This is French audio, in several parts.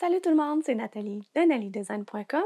Salut tout le monde, c'est Nathalie de NallyDesign.com.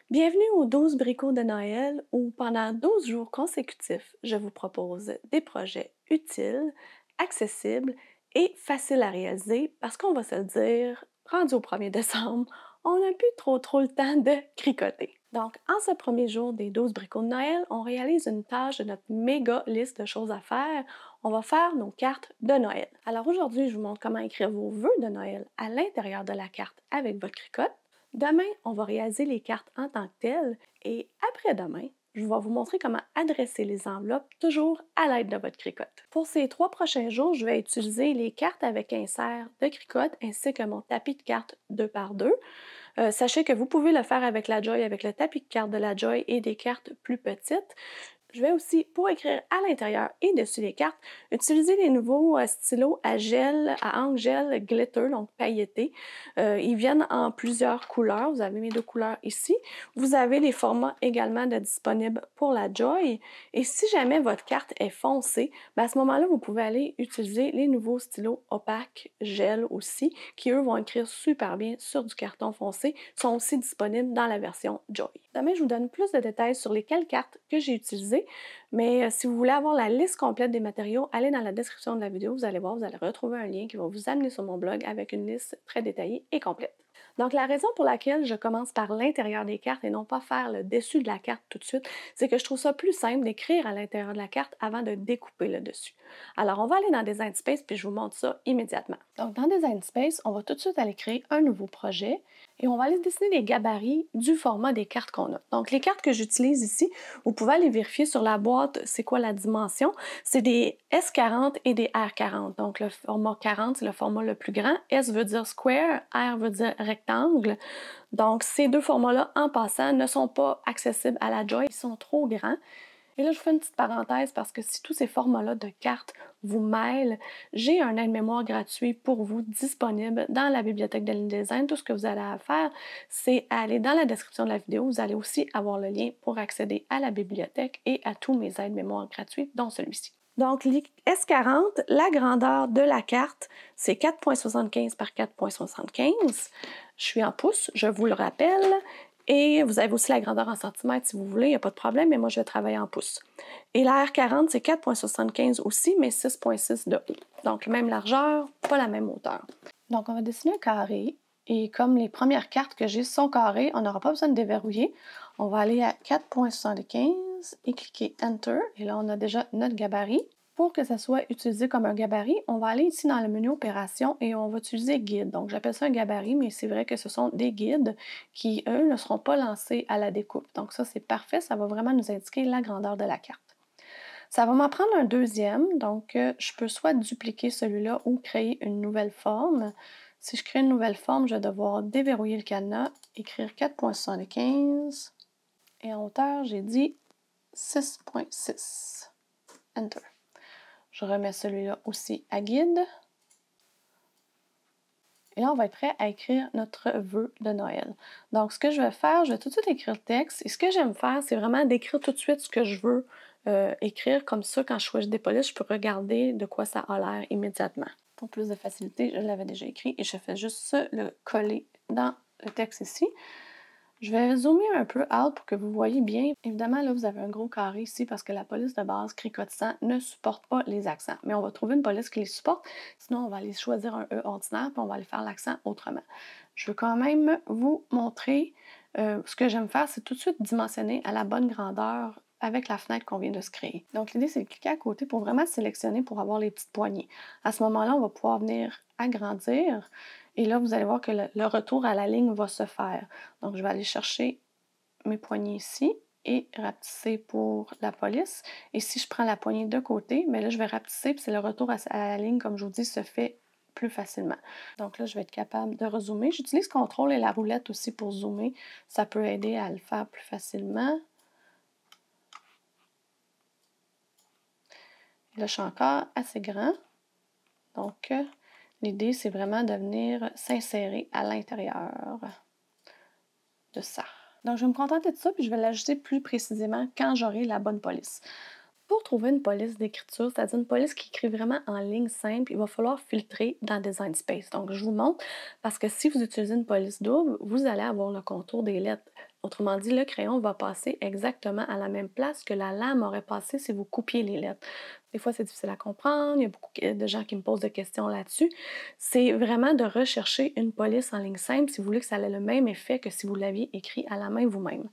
Bienvenue aux 12 bricots de Noël où pendant 12 jours consécutifs, je vous propose des projets utiles, accessibles et faciles à réaliser parce qu'on va se le dire, rendu au 1er décembre, on n'a plus trop le temps de cricoter. Donc, en ce premier jour des 12 bricots de Noël, on réalise une tâche de notre méga liste de choses à faire. On va faire nos cartes de Noël. Alors aujourd'hui, je vous montre comment écrire vos vœux de Noël à l'intérieur de la carte avec votre cricotte. Demain, on va réaliser les cartes en tant que telles. Et après-demain, je vais vous montrer comment adresser les enveloppes, toujours à l'aide de votre cricotte. Pour ces 3 prochains jours, je vais utiliser les cartes avec insert de cricotte ainsi que mon tapis de cartes 2x2. Sachez que vous pouvez le faire avec la Joy, avec le tapis de cartes de la Joy et des cartes plus petites. Je vais aussi, pour écrire à l'intérieur et dessus les cartes, utiliser les nouveaux stylos à gel, à encre gel glitter, donc pailletés. Ils viennent en plusieurs couleurs. Vous avez mes 2 couleurs ici. Vous avez les formats également disponibles pour la Joy. Et si jamais votre carte est foncée, à ce moment-là, vous pouvez aller utiliser les nouveaux stylos opaques gel aussi, qui eux vont écrire super bien sur du carton foncé. Ils sont aussi disponibles dans la version Joy. Demain, je vous donne plus de détails sur lesquelles cartes que j'ai utilisées. Mais si vous voulez avoir la liste complète des matériaux, allez dans la description de la vidéo, vous allez voir, vous allez retrouver un lien qui va vous amener sur mon blog avec une liste très détaillée et complète. Donc, la raison pour laquelle je commence par l'intérieur des cartes et non pas faire le dessus de la carte tout de suite, c'est que je trouve ça plus simple d'écrire à l'intérieur de la carte avant de découper le dessus. Alors, on va aller dans Design Space puis je vous montre ça immédiatement. Donc, dans Design Space, on va tout de suite aller créer un nouveau projet et on va aller dessiner les gabarits du format des cartes qu'on a. Donc, les cartes que j'utilise ici, vous pouvez aller vérifier sur la boîte c'est quoi la dimension. C'est des S40 et des R40. Donc, le format 40, c'est le format le plus grand. S veut dire square, R veut dire rectangle. Donc, ces 2 formats-là, en passant, ne sont pas accessibles à la Joy. Ils sont trop grands. Et là, je vous fais une petite parenthèse parce que si tous ces formats-là de cartes vous mêlent, j'ai un aide-mémoire gratuit pour vous disponible dans la bibliothèque de l'InDesign. Tout ce que vous allez à faire, c'est aller dans la description de la vidéo. Vous allez aussi avoir le lien pour accéder à la bibliothèque et à tous mes aides-mémoires gratuits, dont celui-ci. Donc, S40, la grandeur de la carte, c'est 4,75 par 4,75. Je suis en pouces, je vous le rappelle. Et vous avez aussi la grandeur en centimètres si vous voulez, il n'y a pas de problème, mais moi je vais travailler en pouces. Et la R40, c'est 4,75 aussi, mais 6,6 de haut. Donc, même largeur, pas la même hauteur. Donc, on va dessiner un carré. Et comme les premières cartes que j'ai sont carrées, on n'aura pas besoin de déverrouiller. On va aller à 4,75 et cliquer Enter. Et là, on a déjà notre gabarit. Pour que ça soit utilisé comme un gabarit, on va aller ici dans le menu Opération et on va utiliser Guide. Donc, j'appelle ça un gabarit, mais c'est vrai que ce sont des guides qui, eux, ne seront pas lancés à la découpe. Donc, ça, c'est parfait. Ça va vraiment nous indiquer la grandeur de la carte. Ça va m'en prendre un deuxième. Donc, je peux soit dupliquer celui-là ou créer une nouvelle forme. Si je crée une nouvelle forme, je vais devoir déverrouiller le cadenas, écrire 4,75 et en hauteur, j'ai dit 6,6. Enter. Je remets celui-là aussi à guide. Et là, on va être prêt à écrire notre vœu de Noël. Donc, ce que je vais faire, je vais tout de suite écrire le texte. Et ce que j'aime faire, c'est vraiment d'écrire tout de suite ce que je veux écrire. Comme ça, quand je choisis des polices, je peux regarder de quoi ça a l'air immédiatement. Pour plus de facilité, je l'avais déjà écrit et je fais juste le coller dans le texte ici. Je vais zoomer un peu out pour que vous voyez bien. Évidemment, là, vous avez un gros carré ici parce que la police de base Cricut 100 ne supporte pas les accents. Mais on va trouver une police qui les supporte. Sinon, on va aller choisir un E ordinaire puis on va aller faire l'accent autrement. Je veux quand même vous montrer ce que j'aime faire, c'est tout de suite dimensionner à la bonne grandeur avec la fenêtre qu'on vient de se créer. Donc, l'idée, c'est de cliquer à côté pour vraiment sélectionner pour avoir les petites poignées. À ce moment-là, on va pouvoir venir agrandir. Et là, vous allez voir que le retour à la ligne va se faire. Donc, je vais aller chercher mes poignées ici et rapetisser pour la police. Et si je prends la poignée de côté, bien là, je vais rapetisser, puis c'est le retour à la ligne, comme je vous dis, se fait plus facilement. Donc là, je vais être capable de rezoomer. J'utilise CTRL et la roulette aussi pour zoomer. Ça peut aider à le faire plus facilement. Et là, je suis encore assez grand. Donc, l'idée, c'est vraiment de venir s'insérer à l'intérieur de ça. Donc, je vais me contenter de ça, puis je vais l'ajuster plus précisément quand j'aurai la bonne police. Pour trouver une police d'écriture, c'est-à-dire une police qui écrit vraiment en ligne simple, il va falloir filtrer dans Design Space. Donc, je vous montre parce que si vous utilisez une police double, vous allez avoir le contour des lettres. Autrement dit, le crayon va passer exactement à la même place que la lame aurait passé si vous coupiez les lettres. Des fois, c'est difficile à comprendre, il y a beaucoup de gens qui me posent des questions là-dessus. C'est vraiment de rechercher une police en ligne simple si vous voulez que ça ait le même effet que si vous l'aviez écrit à la main vous-même.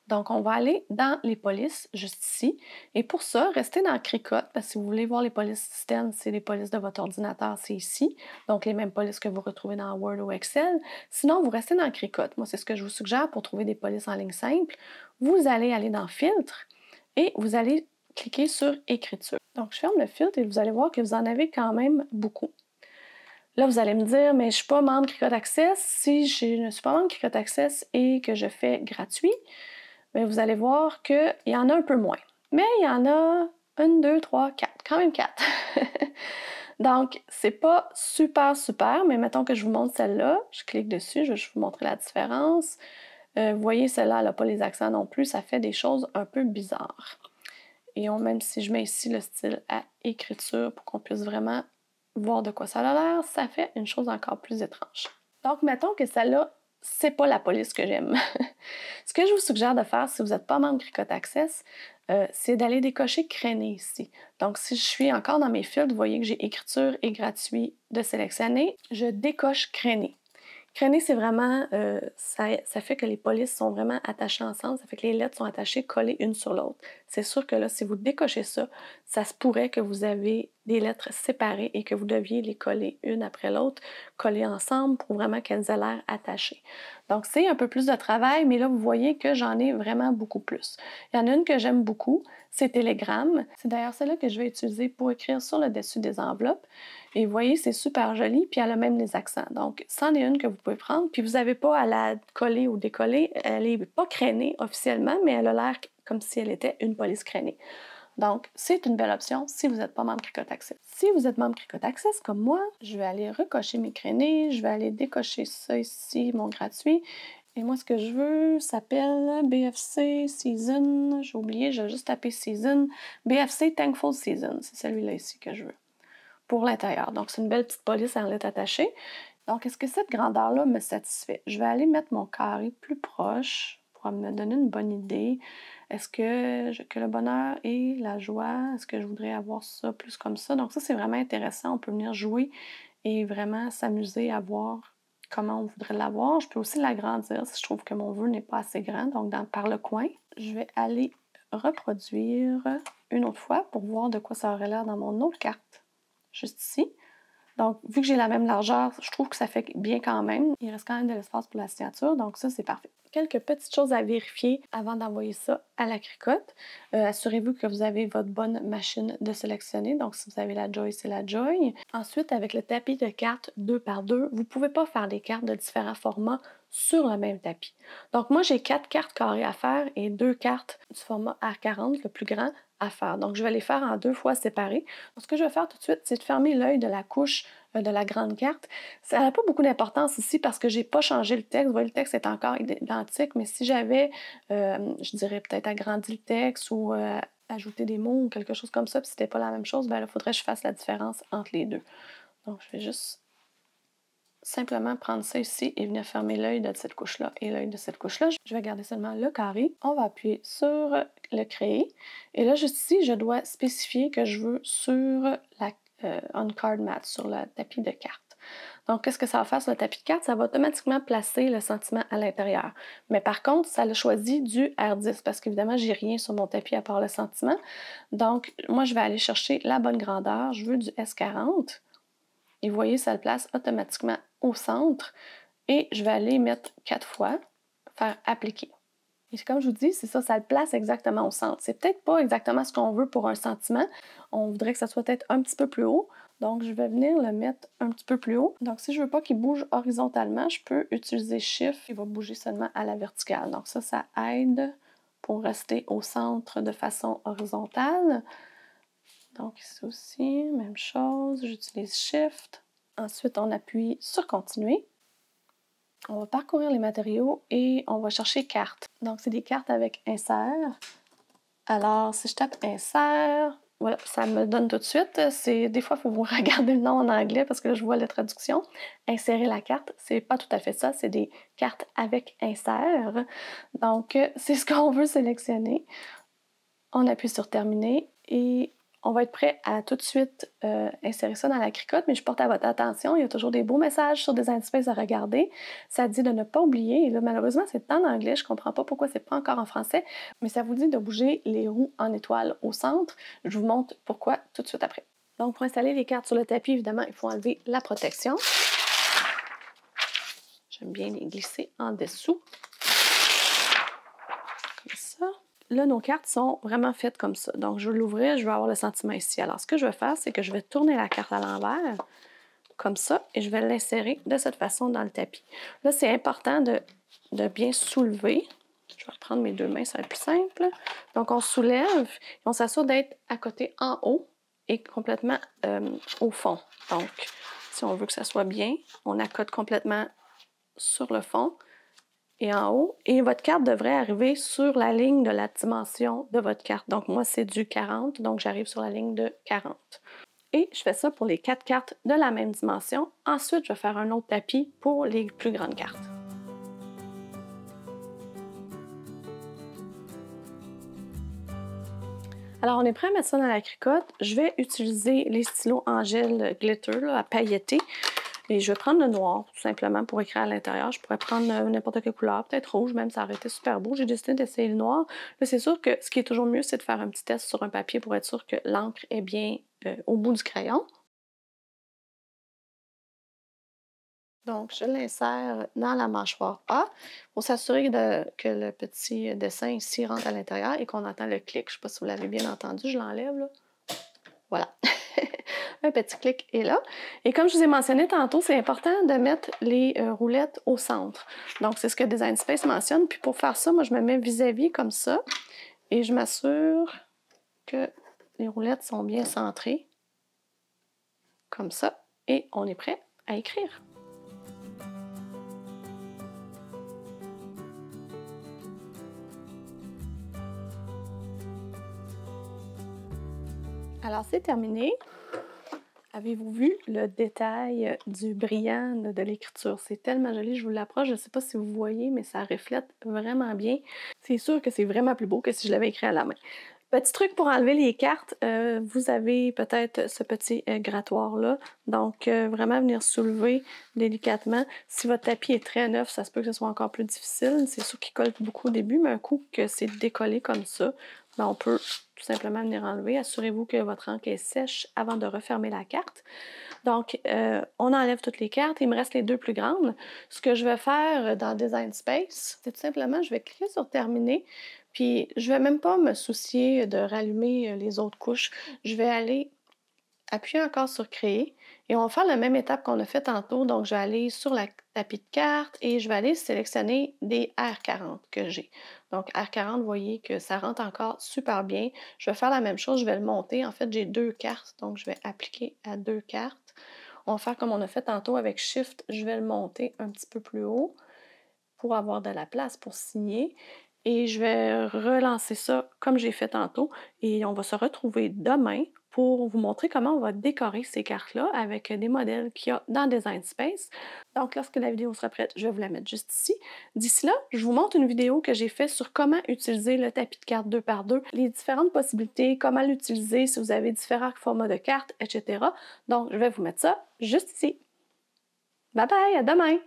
Donc, on va aller dans les polices, juste ici. Et pour ça, restez dans Cricut, parce que si vous voulez voir les polices système, c'est les polices de votre ordinateur, c'est ici. Donc, les mêmes polices que vous retrouvez dans Word ou Excel. Sinon, vous restez dans Cricut. Moi, c'est ce que je vous suggère pour trouver des polices en ligne simple. Vous allez aller dans Filtre et vous allez cliquer sur Écriture. Donc, je ferme le filtre et vous allez voir que vous en avez quand même beaucoup. Là, vous allez me dire, mais je ne suis pas membre Cricut Access. Si je ne suis pas membre Cricut Access et que je fais gratuit, bien, vous allez voir qu'il y en a un peu moins. Mais il y en a une, deux, trois, quatre. Quand même quatre. Donc, c'est pas super, mais mettons que je vous montre celle-là. Je clique dessus, je vais vous montrer la différence. Vous voyez, celle-là, elle n'a pas les accents non plus. Ça fait des choses un peu bizarres. Et même si je mets ici le style à écriture pour qu'on puisse vraiment voir de quoi ça a l'air, ça fait une chose encore plus étrange. Donc, mettons que celle-là, c'est pas la police que j'aime. Ce que je vous suggère de faire, si vous n'êtes pas membre Cricut Access, c'est d'aller décocher Créner ici. Donc, si je suis encore dans mes filtres, vous voyez que j'ai écriture et gratuit de sélectionner. Je décoche Créner. Créner, c'est vraiment, ça fait que les polices sont vraiment attachées ensemble, ça fait que les lettres sont attachées, collées une sur l'autre. C'est sûr que là, si vous décochez ça, ça se pourrait que vous avez des lettres séparées et que vous deviez les coller une après l'autre, coller ensemble pour vraiment qu'elles aient l'air attachées. Donc, c'est un peu plus de travail, mais là, vous voyez que j'en ai vraiment beaucoup plus. Il y en a une que j'aime beaucoup, c'est Telegram. C'est d'ailleurs celle-là que je vais utiliser pour écrire sur le dessus des enveloppes. Et vous voyez, c'est super joli, puis elle a même les accents. Donc, c'en est une que vous pouvez prendre, puis vous n'avez pas à la coller ou décoller. Elle n'est pas crénée officiellement, mais elle a l'air comme si elle était une police crénée. Donc, c'est une belle option si vous n'êtes pas membre Cricut Access. Si vous êtes membre Cricut Access, comme moi, je vais aller recocher mes crénés, je vais aller décocher ça ici, mon gratuit. Et moi, ce que je veux s'appelle BFC Season. J'ai oublié, je vais juste taper Season. BFC Thankful Season, c'est celui-là ici que je veux pour l'intérieur. Donc, c'est une belle petite police en lettres attachée. Donc, est-ce que cette grandeur-là me satisfait? Je vais aller mettre mon carré plus proche pour me donner une bonne idée. Est-ce que le bonheur et la joie, est-ce que je voudrais avoir ça plus comme ça? Donc, ça, c'est vraiment intéressant. On peut venir jouer et vraiment s'amuser à voir comment on voudrait l'avoir. Je peux aussi l'agrandir si je trouve que mon vœu n'est pas assez grand. Donc, par le coin, je vais aller reproduire une autre fois pour voir de quoi ça aurait l'air dans mon autre carte. Juste ici. Donc, vu que j'ai la même largeur, je trouve que ça fait bien quand même. Il reste quand même de l'espace pour la signature, donc ça, c'est parfait. Quelques petites choses à vérifier avant d'envoyer ça à la Cricut. Assurez-vous que vous avez votre bonne machine de sélectionner. Donc, si vous avez la Joy, c'est la Joy. Ensuite, avec le tapis de cartes 2x2, vous ne pouvez pas faire des cartes de différents formats sur le même tapis. Donc, moi, j'ai 4 cartes carrées à faire et 2 cartes du format A40, le plus grand, à faire. Donc, je vais les faire en 2 fois séparées. Donc, ce que je vais faire tout de suite, c'est de fermer l'œil de la couche de la grande carte. Ça n'a pas beaucoup d'importance ici parce que je n'ai pas changé le texte. Vous voyez, le texte est encore identique, mais si j'avais, je dirais peut-être agrandi le texte ou ajouté des mots ou quelque chose comme ça, puis si ce n'était pas la même chose, ben là, il faudrait que je fasse la différence entre les deux. Donc, je vais juste simplement prendre ça ici et venir fermer l'œil de cette couche-là et l'œil de cette couche-là. Je vais garder seulement le carré. On va appuyer sur le créer. Et là, juste ici, je dois spécifier que je veux sur la on-card mat, sur le tapis de cartes. Donc, qu'est-ce que ça va faire sur le tapis de cartes? Ça va automatiquement placer le sentiment à l'intérieur. Mais par contre, ça l'a choisi du R10 parce qu'évidemment, j'ai rien sur mon tapis à part le sentiment. Donc, moi, je vais aller chercher la bonne grandeur. Je veux du S40. Et vous voyez, ça le place automatiquement au centre. Et je vais aller mettre 4 fois, faire appliquer. Et comme je vous dis, c'est ça, ça le place exactement au centre. C'est peut-être pas exactement ce qu'on veut pour un sentiment. On voudrait que ça soit peut-être un petit peu plus haut. Donc, je vais venir le mettre un petit peu plus haut. Donc, si je veux pas qu'il bouge horizontalement, je peux utiliser Shift. Il va bouger seulement à la verticale. Donc, ça aide pour rester au centre de façon horizontale. Donc, ici aussi, même chose. J'utilise Shift. Ensuite, on appuie sur Continuer. On va parcourir les matériaux et on va chercher cartes. Donc, c'est des cartes avec insert, Alors, si je tape insert, voilà, ça me donne tout de suite. Des fois, il faut vous regarder le nom en anglais parce que là, je vois la traduction. Insérer la carte, c'est pas tout à fait ça, c'est des cartes avec insert. Donc, c'est ce qu'on veut sélectionner. On appuie sur terminer et on va être prêt à tout de suite insérer ça dans la cricotte, mais je porte à votre attention, il y a toujours des beaux messages sur Design Space à regarder. Ça dit de ne pas oublier, et là, malheureusement, c'est en anglais, je ne comprends pas pourquoi c'est pas encore en français, mais ça vous dit de bouger les roues en étoile au centre. Je vous montre pourquoi tout de suite après. Donc, pour installer les cartes sur le tapis, évidemment, il faut enlever la protection. J'aime bien les glisser en dessous. Comme ça. Là, nos cartes sont vraiment faites comme ça. Donc, je vais l'ouvrir, je vais avoir le sentiment ici. Alors, ce que je vais faire, c'est que je vais tourner la carte à l'envers, comme ça, et je vais l'insérer de cette façon dans le tapis. Là, c'est important de bien soulever. Je vais reprendre mes deux mains, ça va être plus simple. Donc, on soulève et on s'assure d'être à côté en haut et complètement au fond. Donc, si on veut que ça soit bien, on accote complètement sur le fond et en haut, et votre carte devrait arriver sur la ligne de la dimension de votre carte. Donc, moi, c'est du 40, donc j'arrive sur la ligne de 40. Et je fais ça pour les 4 cartes de la même dimension. Ensuite, je vais faire un autre tapis pour les plus grandes cartes. Alors, on est prêt à mettre ça dans la cricotte. Je vais utiliser les stylos en gel glitter là, à pailletter. Et je vais prendre le noir, tout simplement, pour écrire à l'intérieur. Je pourrais prendre n'importe quelle couleur, peut-être rouge, même, ça aurait été super beau. J'ai décidé d'essayer le noir. Là, c'est sûr que ce qui est toujours mieux, c'est de faire un petit test sur un papier pour être sûr que l'encre est bien au bout du crayon. Donc, je l'insère dans la mâchoire A pour s'assurer que le petit dessin ici rentre à l'intérieur et qu'on entend le clic. Je ne sais pas si vous l'avez bien entendu, je l'enlève là. Voilà. Un petit clic est là. Et comme je vous ai mentionné tantôt, c'est important de mettre les roulettes au centre. Donc, c'est ce que Design Space mentionne. Puis pour faire ça, moi, je me mets vis-à-vis comme ça et je m'assure que les roulettes sont bien centrées. Comme ça. Et on est prêt à écrire. Alors, c'est terminé. Avez-vous vu le détail du brillant de l'écriture? C'est tellement joli, je vous l'approche, je ne sais pas si vous voyez, mais ça reflète vraiment bien. C'est sûr que c'est vraiment plus beau que si je l'avais écrit à la main. Petit truc pour enlever les cartes, vous avez peut-être ce petit grattoir-là. Donc, vraiment venir soulever délicatement. Si votre tapis est très neuf, ça se peut que ce soit encore plus difficile. C'est sûr qu'il colle beaucoup au début, mais un coup que c'est décollé comme ça, ben, on peut tout simplement venir enlever. Assurez-vous que votre encre est sèche avant de refermer la carte. Donc, on enlève toutes les cartes. Il me reste les deux plus grandes. Ce que je vais faire dans Design Space, c'est tout simplement, je vais cliquer sur Terminer. Puis, je ne vais même pas me soucier de rallumer les autres couches. Je vais aller appuyer encore sur Créer. Et on va faire la même étape qu'on a fait tantôt. Donc, je vais aller sur la tapis de cartes et je vais aller sélectionner des R40 que j'ai. Donc, R40, vous voyez que ça rentre encore super bien. Je vais faire la même chose, je vais le monter. En fait, j'ai deux cartes, donc je vais appliquer à deux cartes. On va faire comme on a fait tantôt avec Shift. Je vais le monter un petit peu plus haut pour avoir de la place pour signer. Et je vais relancer ça comme j'ai fait tantôt. Et on va se retrouver demain pour vous montrer comment on va décorer ces cartes-là avec des modèles qu'il y a dans Design Space. Donc, lorsque la vidéo sera prête, je vais vous la mettre juste ici. D'ici là, je vous montre une vidéo que j'ai faite sur comment utiliser le tapis de cartes 2x2, les différentes possibilités, comment l'utiliser si vous avez différents formats de cartes, etc. Donc, je vais vous mettre ça juste ici. Bye bye, à demain!